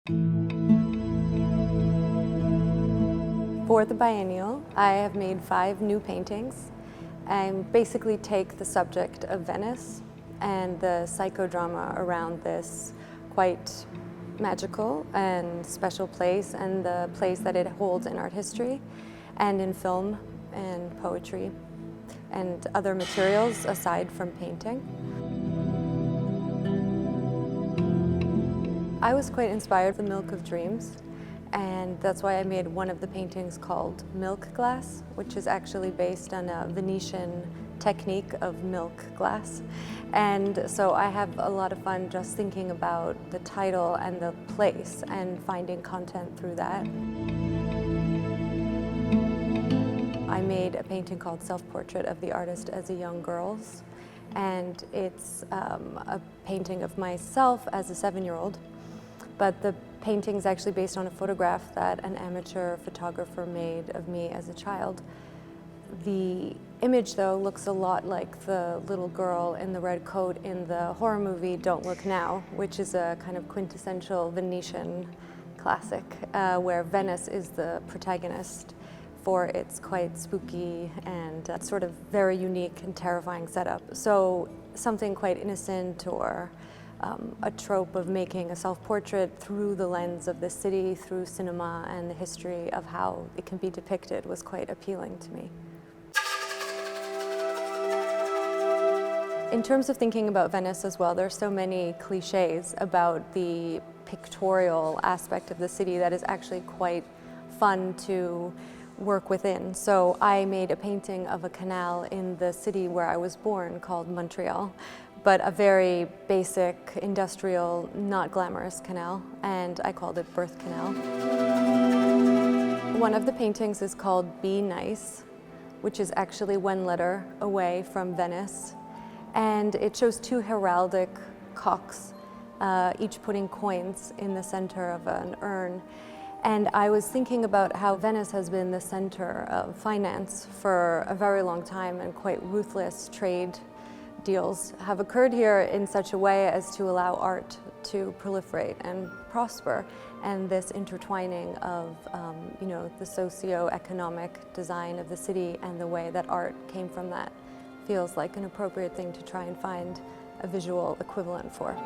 For the biennial, I have made 5 new paintings and basically take the subject of Venice and the psychodrama around this quite magical and special place and the place that it holds in art history and in film and poetry and other materials aside from painting. I was quite inspired by the Milk of Dreams, and that's why I made one of the paintings called Milk Glass, which is actually based on a Venetian technique of milk glass. And so I have a lot of fun just thinking about the title and the place and finding content through that. I made a painting called Self-Portrait of the Artist as a Young Girl's, and it's a painting of myself as a 7-year-old. But the painting is actually based on a photograph that an amateur photographer made of me as a child. The image, though, looks a lot like the little girl in the red coat in the horror movie Don't Look Now, which is a kind of quintessential Venetian classic, where Venice is the protagonist for its quite spooky and sort of very unique and terrifying setup. So something quite innocent or a trope of making a self-portrait through the lens of the city, through cinema and the history of how it can be depicted was quite appealing to me. In terms of thinking about Venice as well, there's so many cliches about the pictorial aspect of the city that is actually quite fun to work within. So I made a painting of a canal in the city where I was born called Montreal, but a very basic, industrial, not glamorous canal, and I called it Birth Canal. One of the paintings is called Be Nice, which is actually one letter away from Venice, and it shows 2 heraldic cocks, each putting coins in the center of an urn. And I was thinking about how Venice has been the center of finance for a very long time, and quite ruthless trade deals have occurred here in such a way as to allow art to proliferate and prosper. And this intertwining of the socio-economic design of the city and the way that art came from that feels like an appropriate thing to try and find a visual equivalent for.